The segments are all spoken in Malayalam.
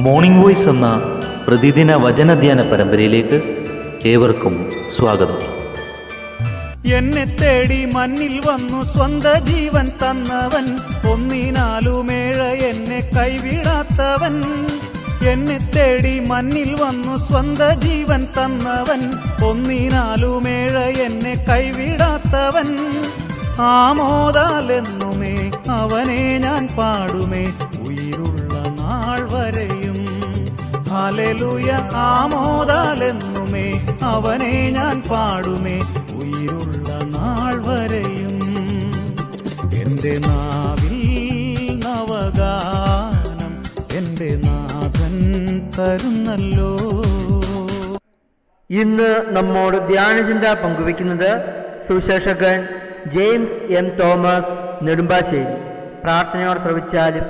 മോർണിംഗ് വോയ്സ് എന്ന പ്രതിദിന വചനധ്യാന പരമ്പരയിലേക്ക് ഏവർക്കും സ്വാഗതം. എന്നെ തേടി മണ്ണിൽ വന്നു സ്വന്ത ജീവൻ തന്നവൻ, ഒന്നിനാലുമേഴ എന്നെ കൈവിടാത്തവൻ. എന്നെ തേടി മണ്ണിൽ വന്നു സ്വന്ത ജീവൻ തന്നവൻ, ഒന്നിനാലുമേഴ എന്നെ കൈവിടാത്തവൻ. ആമോദാലെന്നുമേ അവനെ ഞാൻ പാടുമേ, ഉயிருള്ള നാൾ വരെയും. ഹല്ലേലൂയ, ആമോദാലെന്നുമേ അവനെ ഞാൻ പാടുമേ, ഉயிருള്ള നാൾ വരെയും. എൻ്റെ നാവിൽ നവഗാനം എൻ്റെ നാഥൻ തരുന്നല്ലോ. ഇന്ന് നമ്മോട് ധ്യാനചിന്ത പങ്കുവെക്കുന്നത് സുശേഷകൻ ജെയിംസ് എം തോമസ് നെടുമ്പാശ്ശേരി. പ്രാർത്ഥനയോടെ ശ്രവിച്ചാലും.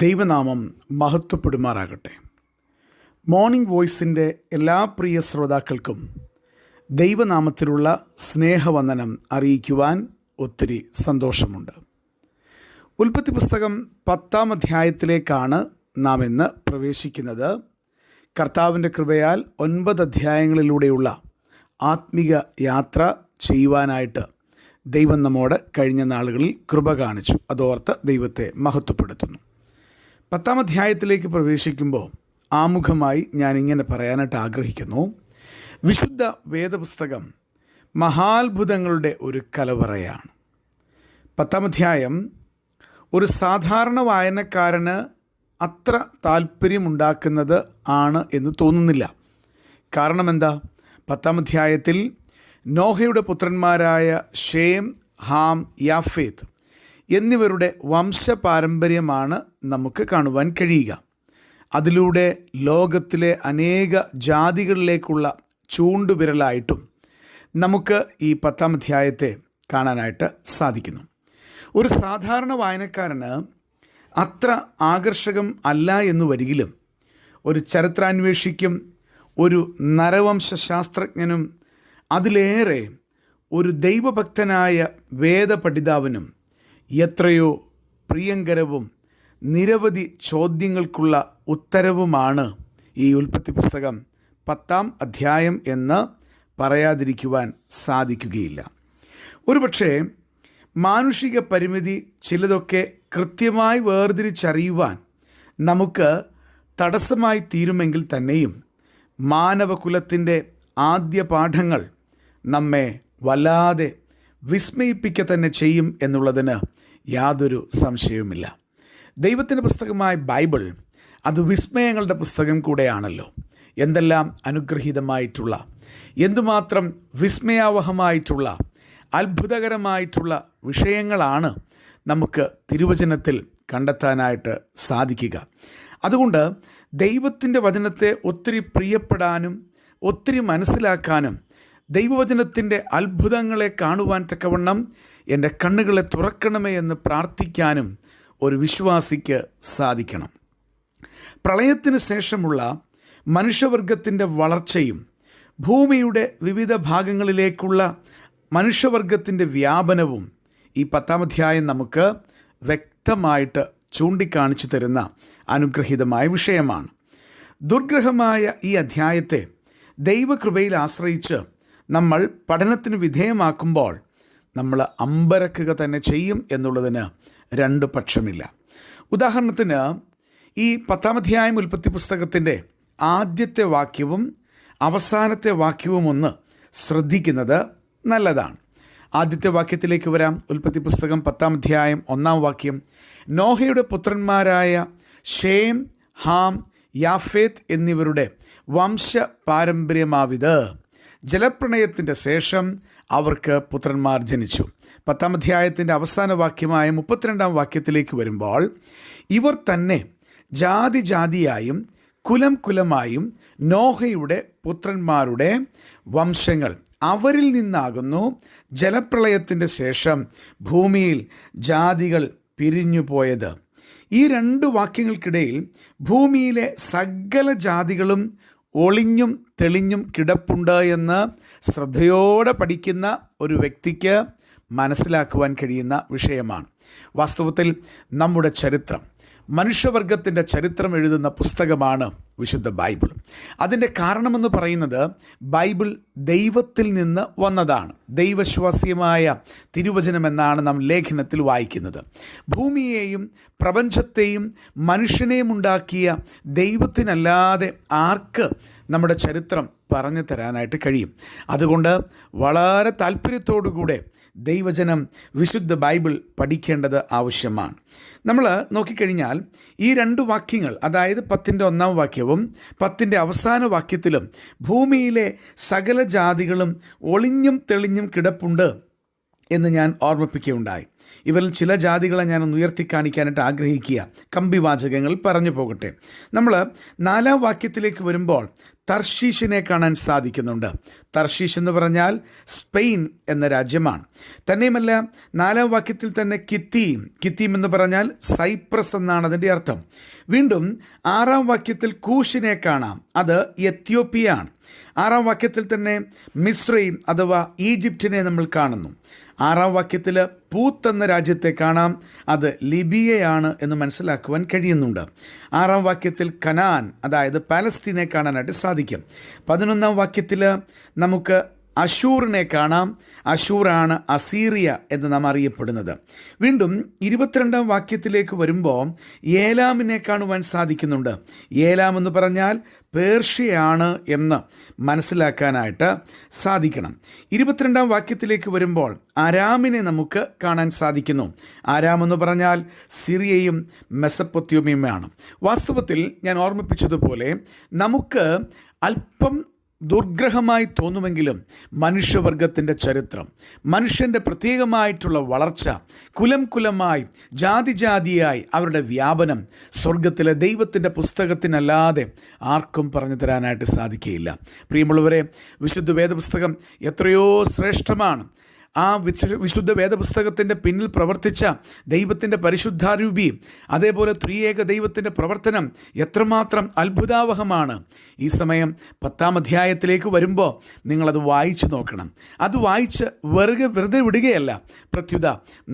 ദൈവനാമം മഹത്വപ്പെടുമാറാകട്ടെ. മോർണിംഗ് വോയ്സിൻ്റെ എല്ലാ പ്രിയ ശ്രോതാക്കൾക്കും ദൈവനാമത്തിലുള്ള സ്നേഹവന്ദനം അറിയിക്കുവാൻ ഒത്തിരി സന്തോഷമുണ്ട്. ഉൽപ്പത്തി പുസ്തകം 10-ാം അധ്യായത്തിലേക്കാണ് നാം ഇന്ന് പ്രവേശിക്കുന്നത്. കർത്താവിൻ്റെ കൃപയാൽ 9 അധ്യായങ്ങളിലൂടെയുള്ള ആത്മീക യാത്ര ചെയ്യുവാനായിട്ട് ദൈവം നമ്മോട് കഴിഞ്ഞ നാളുകളിൽ കൃപ കാണിച്ചു. അതോർത്ത് ദൈവത്തെ മഹത്വപ്പെടുത്തുന്നു. 10-ാം അധ്യായത്തിലേക്ക് പ്രവേശിക്കുമ്പോൾ ആമുഖമായി ഞാനിങ്ങനെ പറയാനായിട്ട് ആഗ്രഹിക്കുന്നു. വിശുദ്ധ വേദപുസ്തകം മഹാത്ഭുതങ്ങളുടെ ഒരു കലവറയാണ്. 10-ാം അധ്യായം ഒരു സാധാരണ വായനക്കാരന് അത്ര താല്പര്യമുണ്ടാക്കുന്നത് ആണ് എന്ന് തോന്നുന്നില്ല. കാരണം എന്താ? 10-ാം അധ്യായത്തിൽ നോഹയുടെ പുത്രന്മാരായ ഷേം, ഹാം, യാഫേത്ത് എന്നിവരുടെ വംശപാരമ്പര്യമാണ് നമുക്ക് കാണുവാൻ കഴിയുക. അതിലൂടെ ലോകത്തിലെ അനേക ജാതികളിലേക്കുള്ള ചൂണ്ടുവിരലായിട്ടും നമുക്ക് ഈ 10-ാം അധ്യായത്തെ കാണാനായിട്ട് സാധിക്കുന്നു. ഒരു സാധാരണ വായനക്കാരന് അത്ര ആകർഷകം അല്ല എന്ന് വരികിലും ഒരു ചരിത്രാന്വേഷിക്കും ഒരു നരവംശാസ്ത്രജ്ഞനും അതിലേറെ ഒരു ദൈവഭക്തനായ വേദപണ്ഡിതാവിനും എത്രയോ പ്രിയങ്കരവും നിരവധി ചോദ്യങ്ങൾക്കുള്ള ഉത്തരവുമാണ് ഈ ഉൽപ്പത്തി പുസ്തകം 10-ാം അധ്യായം എന്ന് പറയാതിരിക്കുവാൻ സാധിക്കുകയില്ല. ഒരുപക്ഷെ മാനുഷിക പരിമിതി ചിലതൊക്കെ കൃത്യമായി വേർതിരിച്ചറിയുവാൻ നമുക്ക് തടസ്സമായി തീരുമെങ്കിൽ തന്നെയും മാനവകുലത്തിൻ്റെ ആദ്യ പാഠങ്ങൾ നമ്മെ വല്ലാതെ വിസ്മയിപ്പിക്കുക തന്നെ ചെയ്യും എന്നുള്ളതിന് യാതൊരു സംശയവുമില്ല. ദൈവത്തിൻ്റെ പുസ്തകമായ ബൈബിൾ അത് വിസ്മയങ്ങളുടെ പുസ്തകം കൂടെയാണല്ലോ. എന്തെല്ലാം അനുഗ്രഹീതമായിട്ടുള്ള, എന്തുമാത്രം വിസ്മയാവഹമായിട്ടുള്ള, അത്ഭുതകരമായിട്ടുള്ള വിഷയങ്ങളാണ് നമുക്ക് തിരുവചനത്തിൽ കണ്ടെത്താനായിട്ട് സാധിക്കുക. അതുകൊണ്ട് ദൈവത്തിൻ്റെ വചനത്തെ ഒത്തിരി പ്രിയപ്പെടാനും ഒത്തിരി മനസ്സിലാക്കാനും ദൈവവചനത്തിൻ്റെ അത്ഭുതങ്ങളെ കാണുവാൻ തക്കവണ്ണം എൻ്റെ കണ്ണുകളെ തുറക്കണമേ എന്ന് പ്രാർത്ഥിക്കാനും ഒരു വിശ്വാസിക്ക് സാധിക്കണം. പ്രളയത്തിന് ശേഷമുള്ള മനുഷ്യവർഗത്തിൻ്റെ വളർച്ചയും ഭൂമിയുടെ വിവിധ ഭാഗങ്ങളിലേക്കുള്ള മനുഷ്യവർഗത്തിൻ്റെ വ്യാപനവും ഈ 10-ാം അധ്യായം നമുക്ക് വ്യക്തമായിട്ട് ചൂണ്ടിക്കാണിച്ചു തരുന്ന അനുഗ്രഹീതമായ വിഷയമാണ്. ദുർഗ്രഹമായ ഈ അധ്യായത്തെ ദൈവകൃപയിൽ ആശ്രയിച്ച് നമ്മൾ പഠനത്തിന് വിധേയമാക്കുമ്പോൾ നമ്മൾ അമ്പരക്കുക തന്നെ ചെയ്യും എന്നുള്ളതിന് രണ്ട് പക്ഷമില്ല. ഉദാഹരണത്തിന് ഈ 10-ാം അധ്യായം ഉൽപ്പത്തി പുസ്തകത്തിൻ്റെ ആദ്യത്തെ വാക്യവും അവസാനത്തെ വാക്യവും ഒന്ന് ശ്രദ്ധിക്കുന്നത് നല്ലതാണ്. ആദ്യത്തെ വാക്യത്തിലേക്ക് വരാം. ഉൽപ്പത്തി പുസ്തകം 10-ാം അധ്യായം 1-ാം വാക്യം: നോഹയുടെ പുത്രന്മാരായ ഷേം, ഹാം, യാഫേത്ത് എന്നിവരുടെ വംശപാരമ്പര്യമാവിത്. ജലപ്രണയത്തിൻ്റെ ശേഷം അവർക്ക് പുത്രന്മാർ ജനിച്ചു. 10-ാം അധ്യായത്തിൻ്റെ അവസാന വാക്യമായ 32-ാം വാക്യത്തിലേക്ക് വരുമ്പോൾ ഇവർ തന്നെ ജാതി ജാതിയായും കുലം കുലമായും നോഹയുടെ പുത്രന്മാരുടെ വംശങ്ങൾ, അവരിൽ നിന്നാകുന്നു ജലപ്രളയത്തിൻ്റെ ശേഷം ഭൂമിയിൽ ജാതികൾ പിരിഞ്ഞുപോയത്. ഈ 2 വാക്യങ്ങൾക്കിടയിൽ ഭൂമിയിലെ സകല ജാതികളും ഒളിഞ്ഞും തെളിഞ്ഞും കിടപ്പുണ്ട് എന്ന് ശ്രദ്ധയോടെ പഠിക്കുന്ന ഒരു വ്യക്തിക്ക് മനസ്സിലാക്കുവാൻ കഴിയുന്ന വിഷയമാണ്. വാസ്തവത്തിൽ നമ്മുടെ ചരിത്രം മനുഷ്യവർഗത്തിൻ്റെ ചരിത്രം എഴുതുന്ന പുസ്തകമാണ് വിശുദ്ധ ബൈബിൾ. അതിൻ്റെ കാരണമെന്ന് പറയുന്നത് ബൈബിൾ ദൈവത്തിൽ നിന്ന് വന്നതാണ്. ദൈവശ്വാസ്യമായ തിരുവചനം എന്നാണ് നാം ലേഖനത്തിൽ വായിക്കുന്നത്. ഭൂമിയെയും പ്രപഞ്ചത്തെയും മനുഷ്യനെയും ഉണ്ടാക്കിയ ദൈവത്തിനല്ലാതെ ആർക്ക് നമ്മുടെ ചരിത്രം പറഞ്ഞു തരാനായിട്ട് കഴിയും? അതുകൊണ്ട് വളരെ താല്പര്യത്തോടുകൂടെ ദൈവജനം വിശുദ്ധ ബൈബിൾ പഠിക്കേണ്ടത് ആവശ്യമാണ്. നമ്മൾ നോക്കിക്കഴിഞ്ഞാൽ ഈ 2 വാക്യങ്ങൾ, അതായത് 10-ന്റെ 1-ാം വാക്യവും 10-ന്റെ അവസാന വാക്യത്തിലും ഭൂമിയിലെ സകല ജാതികളും ഒളിഞ്ഞും തെളിഞ്ഞും കിടപ്പുണ്ട് എന്ന് ഞാൻ ഓർമ്മിപ്പിക്കുകയുണ്ടായി. ഇവരിൽ ചില ജാതികളെ ഞാനൊന്ന് ഉയർത്തി കാണിക്കാനായിട്ട് ആഗ്രഹിക്കുക. കമ്പിവാചകങ്ങൾ പറഞ്ഞു പോകട്ടെ. നമ്മൾ 4-ാം വാക്യത്തിലേക്ക് വരുമ്പോൾ തർശീഷിനെ കാണാൻ സാധിക്കുന്നുണ്ട്. തർശീഷ് എന്ന് പറഞ്ഞാൽ സ്പെയിൻ എന്ന രാജ്യമാണ്. തന്നെയുമല്ല 4-ാം വാക്യത്തിൽ തന്നെ കിത്തീം എന്ന് പറഞ്ഞാൽ സൈപ്രസ് എന്നാണ് അതിൻ്റെ അർത്ഥം. വീണ്ടും 6-ാം വാക്യത്തിൽ കൂഷിനെ കാണാം, അത് എത്യോപ്യയാണ്. 6-ാം വാക്യത്തിൽ തന്നെ മിസ്രൈം അഥവാ ഈജിപ്തിനെ നമ്മൾ കാണുന്നു. 6-ാം വാക്യത്തിൽ പൂത്ത് എന്ന രാജ്യത്തെ കാണാം, അത് ലിബിയയാണ് എന്ന് മനസ്സിലാക്കുവാൻ കഴിയുന്നുണ്ട്. 6-ാം വാക്യത്തിൽ കനാൻ അതായത് പാലസ്തീനെ കാണാനായിട്ട് സാധിക്കും. 11-ാം വാക്യത്തിൽ നമുക്ക് അശൂറിനെ കാണാം. അശൂറാണ് അസീറിയ എന്ന് നാം അറിയപ്പെടുന്നത്. വീണ്ടും 22-ാം വാക്യത്തിലേക്ക് വരുമ്പോൾ ഏലാമിനെ കാണുവാൻ സാധിക്കുന്നുണ്ട്. ഏലാം എന്ന് പറഞ്ഞാൽ പേർഷ്യയാണ് എന്ന് മനസ്സിലാക്കാനായിട്ട് സാധിക്കണം. 22-ാം വാക്യത്തിലേക്ക് വരുമ്പോൾ അരാമിനെ നമുക്ക് കാണാൻ സാധിക്കുന്നു. അരാം എന്ന് പറഞ്ഞാൽ സിറിയയും മെസപ്പൊത്യോമിയുമാണ്. വാസ്തവത്തിൽ ഞാൻ ഓർമ്മിപ്പിച്ചതുപോലെ നമുക്ക് അല്പം ദുർഗ്രഹമായി തോന്നുമെങ്കിലും മനുഷ്യവർഗത്തിൻ്റെ ചരിത്രം, മനുഷ്യൻ്റെ പ്രത്യേകമായിട്ടുള്ള വളർച്ച, കുലമായി ജാതിയായി അവരുടെ വ്യാപനം സ്വർഗത്തിലെ ദൈവത്തിൻ്റെ പുസ്തകത്തിനല്ലാതെ ആർക്കും പറഞ്ഞു തരാനായിട്ട് സാധിക്കുകയില്ല. പ്രിയമുള്ളവരെ, വിശുദ്ധ വേദപുസ്തകം എത്രയോ ശ്രേഷ്ഠമാണ്. ആ വിശുദ്ധ വേദപുസ്തകത്തിൻ്റെ പിന്നിൽ പ്രവർത്തിച്ച ദൈവത്തിൻ്റെ പരിശുദ്ധാരൂപി, അതേപോലെ ത്രിയേക ദൈവത്തിൻ്റെ പ്രവർത്തനം എത്രമാത്രം അത്ഭുതാവഹമാണ്. ഈ സമയം 10-ാം അധ്യായത്തിലേക്ക് വരുമ്പോൾ നിങ്ങളത് വായിച്ചു നോക്കണം. അത് വായിച്ച് വെറുതെ വിടുകയല്ല, പ്രത്യുത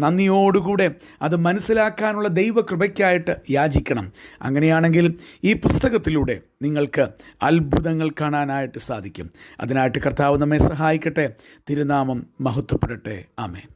നന്ദിയോടുകൂടെ അത് മനസ്സിലാക്കാനുള്ള ദൈവകൃപയ്ക്കായിട്ട് യാചിക്കണം. അങ്ങനെയാണെങ്കിൽ ഈ പുസ്തകത്തിലൂടെ നിങ്ങൾക്ക് അത്ഭുതങ്ങൾ കാണാനായിട്ട് സാധിക്കും. അതിനായിട്ട് കർത്താവ് നമ്മെ സഹായിക്കട്ടെ. തിരുനാമം മഹത്വപ്പെടട്ടെ. ആമേൻ.